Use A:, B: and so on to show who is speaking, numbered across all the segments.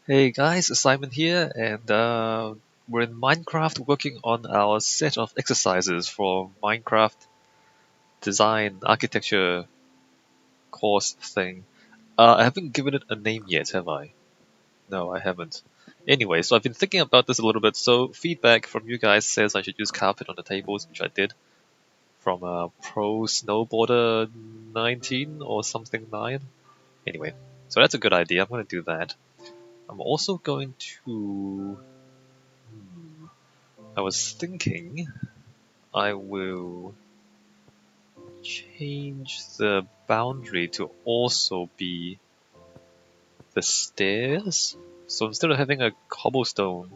A: Hey guys, Simon here, and we're in Minecraft working on our set of exercises for Minecraft design architecture course thing. I haven't given it a name yet, have I? No, I haven't. Anyway, so I've been thinking about this a little bit. So feedback from you guys says I should use carpet on the tables, which I did from Pro Snowboarder 19 or something 9. Anyway, so that's a good idea. I'm going to do that. I'm also going to. I was thinking I will change the boundary to also be the stairs. So instead of having a cobblestone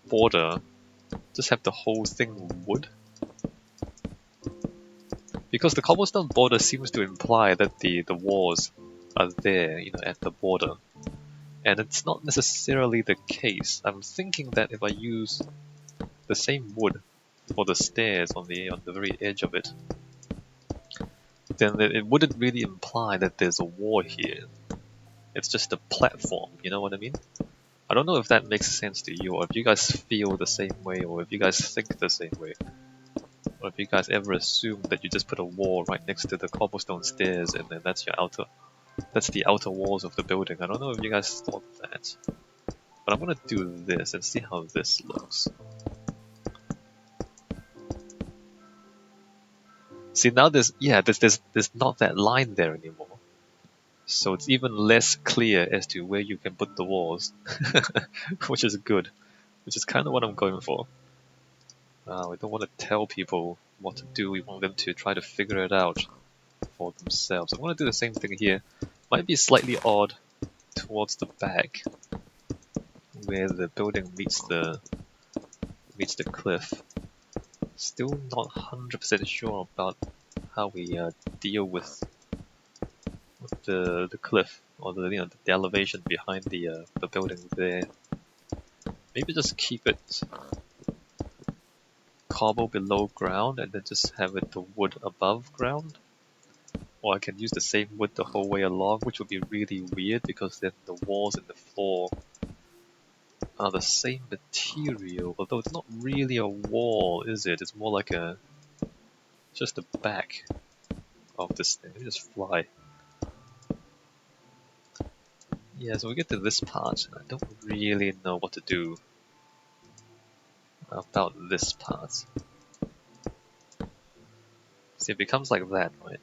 A: border, just have the whole thing wood. Because the cobblestone border seems to imply that the walls are there, at the border. And it's not necessarily the case. I'm thinking that if I use the same wood for the stairs on the very edge of it, then it wouldn't really imply that there's a wall here. It's just a platform, you know what I mean? I don't know if that makes sense to you, or if you guys feel the same way, or if you guys think the same way. Or if you guys ever assume that you just put a wall right next to the cobblestone stairs and then that's the outer walls of the building. I don't know if you guys thought that. But I'm gonna do this and see how this looks. See now there's not that line there anymore. So it's even less clear as to where you can put the walls. Which is good. Which is kind of what I'm going for. We don't want to tell people what to do, we want them to try to figure it out for themselves. I want to do the same thing here. Might be slightly odd towards the back, where the building meets the cliff. Still not 100% sure about how we deal with the cliff or the elevation behind the building there. Maybe just keep it cobble below ground and then just have it the wood above ground. Or I can use the same wood the whole way along, which would be really weird because then the walls and the floor are the same material, although it's not really a wall, is it? It's more like just the back of this thing. Let me just fly. Yeah, so we get to this part, and I don't really know what to do about this part. See, it becomes like that, right?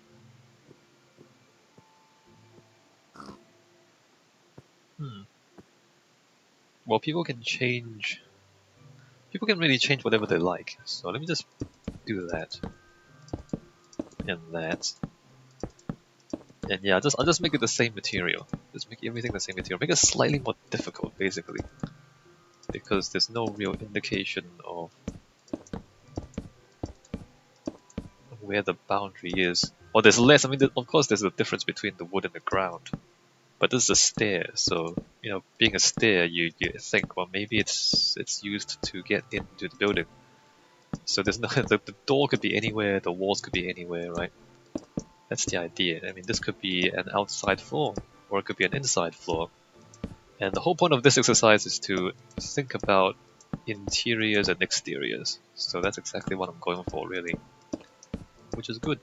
A: Well, people can really change whatever they like. So let me just do that. And that. And yeah, I'll just make it the same material. Just make everything the same material. Make it slightly more difficult, basically. Because there's no real indication of where the boundary is. Or there's less, I mean, of course there's a difference between the wood and the ground. But this is a stair, so, being a stair, you think, well, maybe it's used to get into the building. So there's no, the door could be anywhere, the walls could be anywhere, right? That's the idea. I mean, this could be an outside floor, or it could be an inside floor. And the whole point of this exercise is to think about interiors and exteriors. So that's exactly what I'm going for, really. Which is good.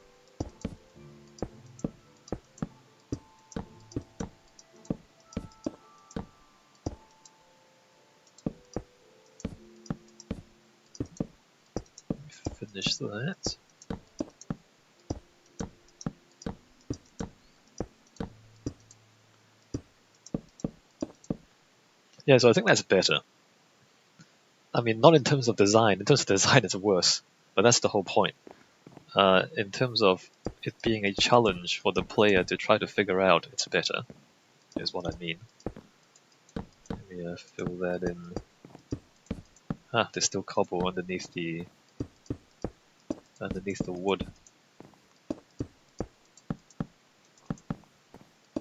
A: Finish that. Yeah, so I think that's better. I mean, not in terms of design. In terms of design, it's worse. But that's the whole point. In terms of it being a challenge for the player to try to figure out, it's better, is what I mean. Let me fill that in. There's still cobble underneath the wood.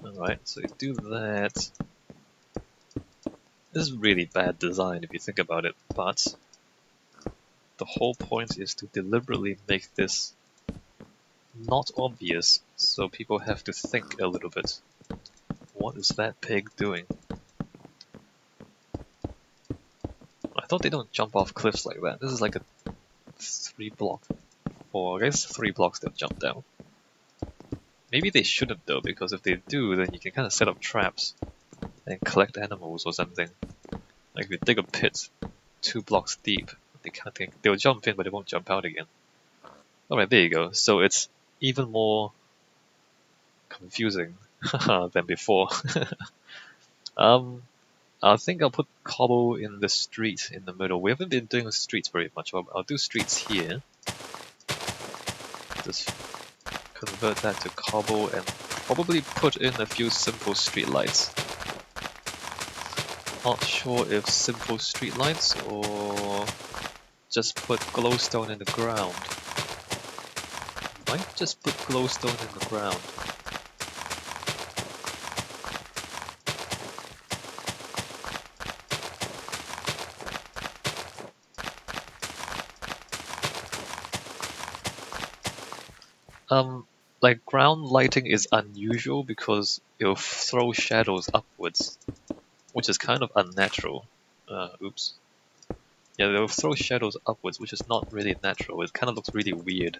A: Alright, so you do that. This is really bad design if you think about it, but the whole point is to deliberately make this not obvious, so people have to think a little bit. What is that pig doing? I thought they don't jump off cliffs like that. This is like a 3 block, or I guess 3 blocks they'll jump down. Maybe they shouldn't though, because if they do, then you can kind of set up traps and collect animals or something. Like if you dig a pit 2 blocks deep, they'll jump in but they won't jump out again. Alright, there you go. So it's even more confusing than before. I think I'll put cobble in the street in the middle. We haven't been doing streets very much. I'll do streets here. Just convert that to cobble and probably put in a few simple street lights. Not sure if simple street lights or just put glowstone in the ground. Might just put glowstone in the ground. Like ground lighting is unusual because it'll throw shadows upwards, which is kind of unnatural. Oops. Yeah, they'll throw shadows upwards, which is not really natural. It kind of looks really weird.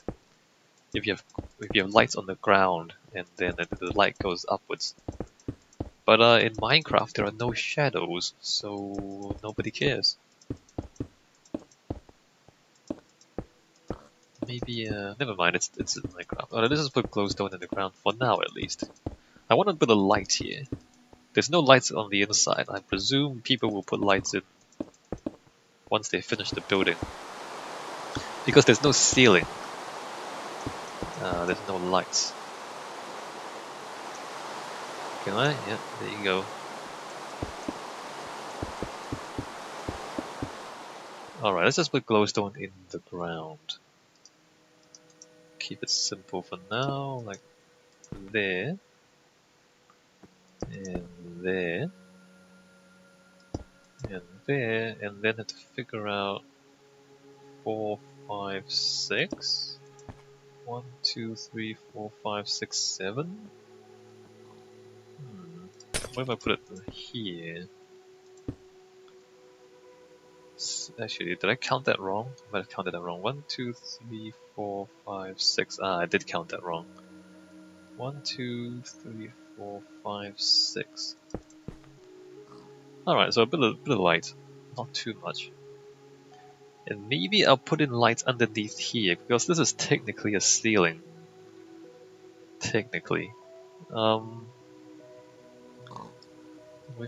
A: If you have lights on the ground and then the light goes upwards. But in Minecraft there are no shadows, so nobody cares. Maybe never mind. It's in Minecraft. Oh, let's just put glowstone in the ground for now at least. I want to put a light here. There's no lights on the inside. I presume people will put lights in once they finish the building. Because there's no ceiling. There's no lights. Can I? Yeah, there you go. Alright, let's just put glowstone in the ground. Keep it simple for now, like there. And there. And there. And then have to figure out 4, 5, 6. 1, 2, 3, 4, 5, 6, 7. Where if I put it here? Actually, did I count that wrong? I might have counted that wrong. 1, 2, 3, 4, 5, 6. I did count that wrong. 1, 2, 3, 4, 5, 6. Alright, so a bit of light. Not too much. And maybe I'll put in lights underneath here, because this is technically a ceiling. Technically. Where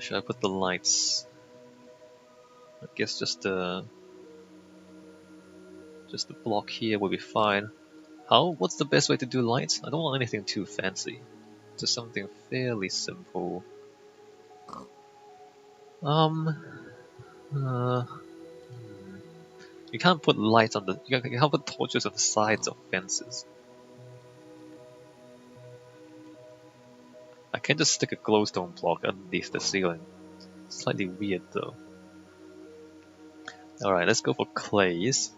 A: should I put the lights? I guess just the block here will be fine. What's the best way to do lights? I don't want anything too fancy. Just something fairly simple. You can't put lights on you can't put torches on the sides of fences. I can just stick a glowstone block underneath the ceiling. Slightly weird though. Alright, let's go for clays.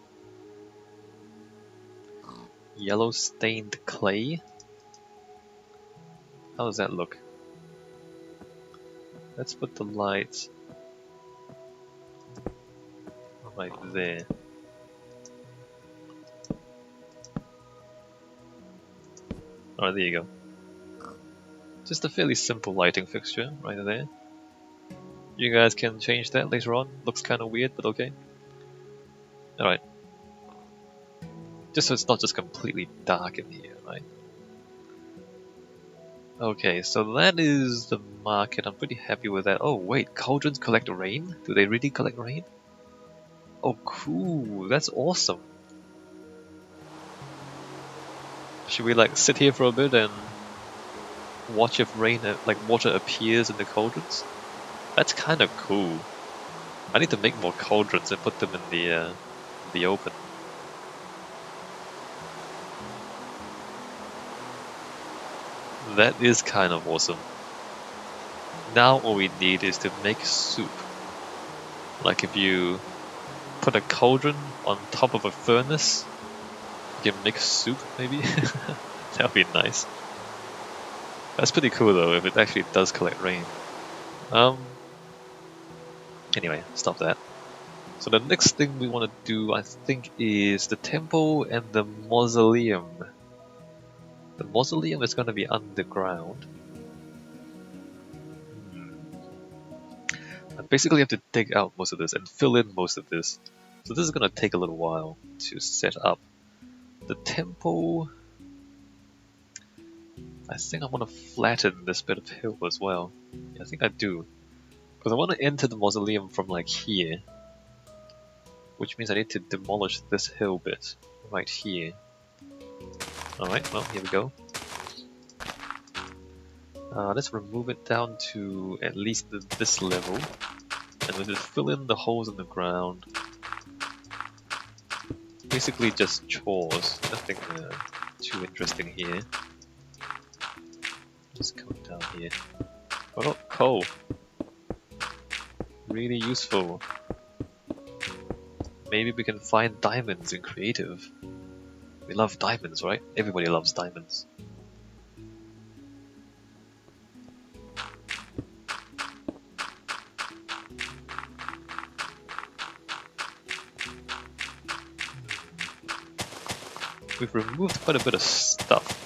A: Yellow stained clay. How does that look? Let's put the lights right there. Alright, there you go. Just a fairly simple lighting fixture right there. You guys can change that later on. Looks kind of weird, but okay. Alright. Just so it's not just completely dark in here, right? Okay, so that is the market. I'm pretty happy with that. Oh wait, cauldrons collect rain? Do they really collect rain? Oh cool, that's awesome. Should we like sit here for a bit and watch if rain, like water appears in the cauldrons? That's kind of cool. I need to make more cauldrons and put them in the open. That is kind of awesome. Now all we need is to make soup. Like if you put a cauldron on top of a furnace, you can make soup maybe? That would be nice. That's pretty cool though, if it actually does collect rain. Anyway, stop that. So the next thing we want to do, I think, is the temple and the mausoleum. The mausoleum is going to be underground. I basically have to dig out most of this and fill in most of this. So this is going to take a little while to set up. The temple, I think I want to flatten this bit of hill as well. Yeah, I think I do. Because I want to enter the mausoleum from like here. Which means I need to demolish this hill bit right here. Alright, well, here we go. Let's remove it down to at least this level. And we'll just fill in the holes in the ground. Basically just chores, nothing too interesting here. Just come down here. Oh, coal! Really useful. Maybe we can find diamonds in creative. We love diamonds, right? Everybody loves diamonds. We've removed quite a bit of stuff.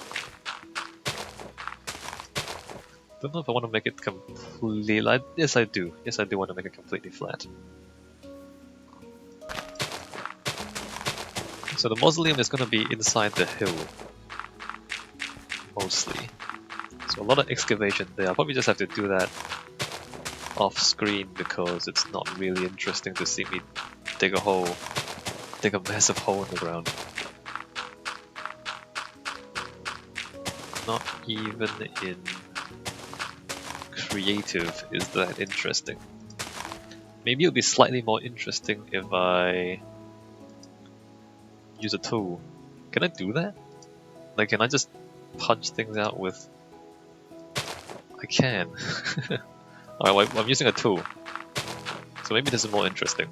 A: Don't know if I want to make it completely... Yes, I do. Yes, I do want to make it completely flat. So the mausoleum is going to be inside the hill. Mostly. So a lot of excavation there. I'll probably just have to do that off screen because it's not really interesting to see me dig a hole. Dig a massive hole in the ground. Not even in creative is that interesting. Maybe it'll be slightly more interesting if I use a tool. Can I do that? Like, can I just punch things out with... I can. Alright, well, I'm using a tool. So maybe this is more interesting.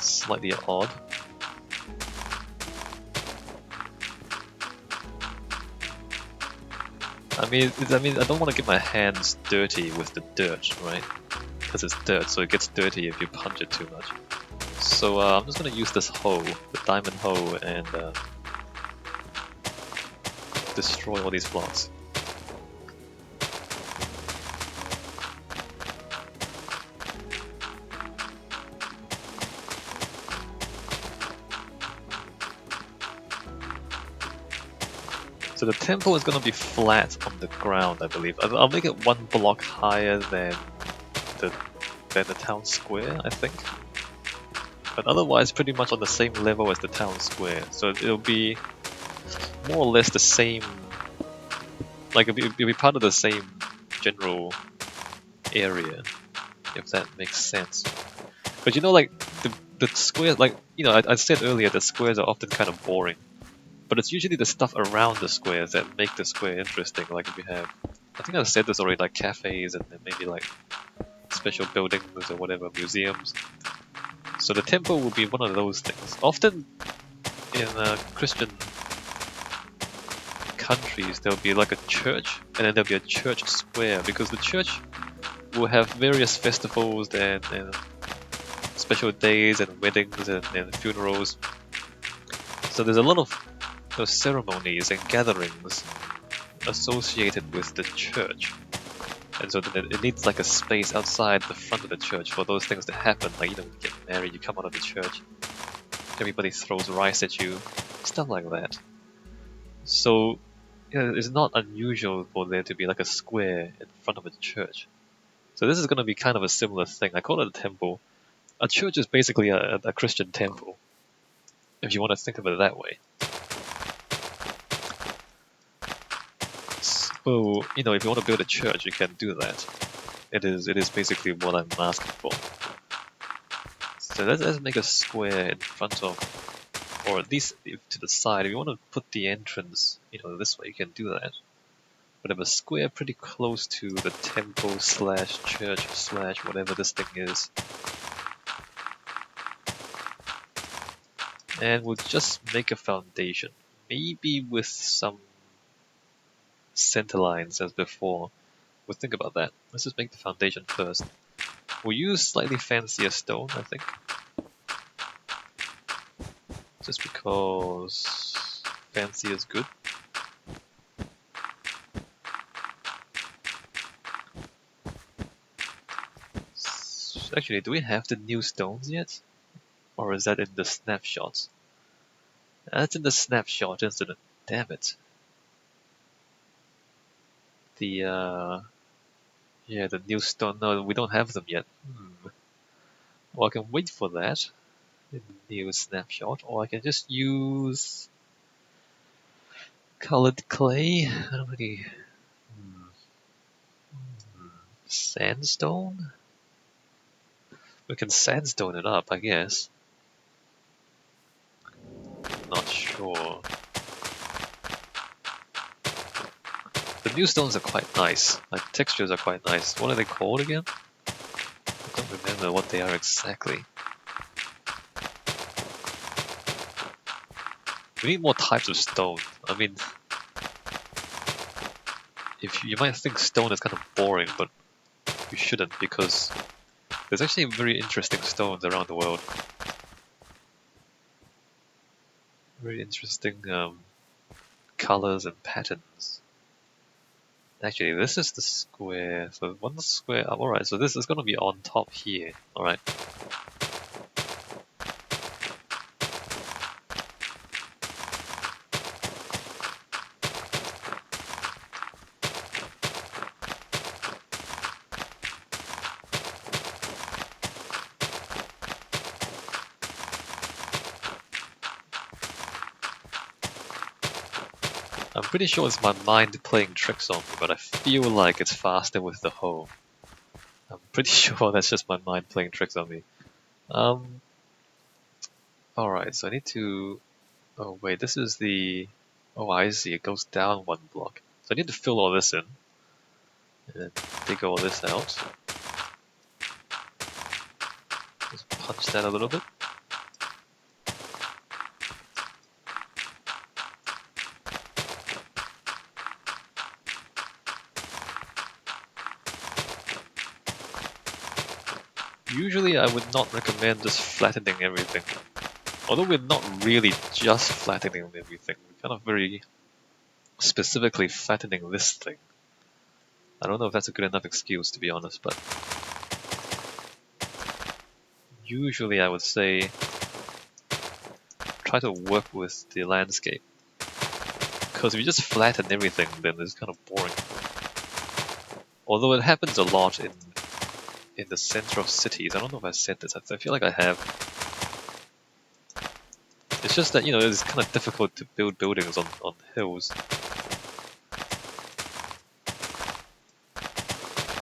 A: Slightly odd. I mean, I don't want to get my hands dirty with the dirt, right? Because it's dirt, so it gets dirty if you punch it too much. So I'm just gonna use this hoe, the diamond hoe, and destroy all these blocks. So the temple is going to be flat on the ground, I believe. I'll make it one block higher than the town square, I think. But otherwise, pretty much on the same level as the town square. So it'll be more or less the same. Like it'll be part of the same general area, if that makes sense. But you know, like the squares, like you know, I said earlier, the squares are often kind of boring. But it's usually the stuff around the squares that make the square interesting. Like if you have, I think I said this already, like cafes and maybe like special buildings or whatever, museums. So the temple will be one of those things. Often in Christian countries, there'll be like a church, and then there'll be a church square, because the church will have various festivals and special days and weddings and funerals. So there's a lot of those ceremonies and gatherings associated with the church. And so then it needs like a space outside the front of the church for those things to happen. Like, you know, you get married, you come out of the church, everybody throws rice at you, stuff like that. So, you know, it's not unusual for there to be like a square in front of a church. So this is going to be kind of a similar thing. I call it a temple. A church is basically a Christian temple, if you want to think of it that way. So, you know, if you want to build a church, you can do that. It is basically what I'm asking for. So let's make a square in front of, or at least to the side. If you want to put the entrance, you know, this way, you can do that. But have a square pretty close to the temple slash church slash whatever this thing is. And we'll just make a foundation. Maybe with some center lines as before. We'll think about that. Let's just make the foundation first. We'll use slightly fancier stone, I think. Just because fancy is good. Actually, do we have the new stones yet? Or is that in the snapshots? That's in the snapshot, isn't it? Damn it. The yeah, the new stone. No, we don't have them yet. Well, I can wait for that in the new snapshot, or I can just use colored clay. I don't really. Sandstone? We can sandstone it up, I guess. Not sure. The new stones are quite nice. Like, textures are quite nice. What are they called again? I don't remember what they are exactly. We need more types of stone. I mean, if you might think stone is kind of boring, but you shouldn't, because there's actually very interesting stones around the world. Very interesting colors and patterns. Actually, this is the square. So one square up. Alright, so this is going to be on top here. Alright. I'm pretty sure it's my mind playing tricks on me, but I feel like it's faster with the hoe. I'm pretty sure that's just my mind playing tricks on me. Alright, so I need to... Oh wait, this is the... Oh, I see, it goes down one block. So I need to fill all this in. And then dig all this out. Just punch that a little bit. Usually I would not recommend just flattening everything. Although we're not really just flattening everything, we're kind of very specifically flattening this thing. I don't know if that's a good enough excuse, to be honest, but usually I would say try to work with the landscape. Because if you just flatten everything, then it's kind of boring. Although it happens a lot in the center of cities. I don't know if I said this. I feel like I have. It's just that, you know, it's kind of difficult to build buildings on hills.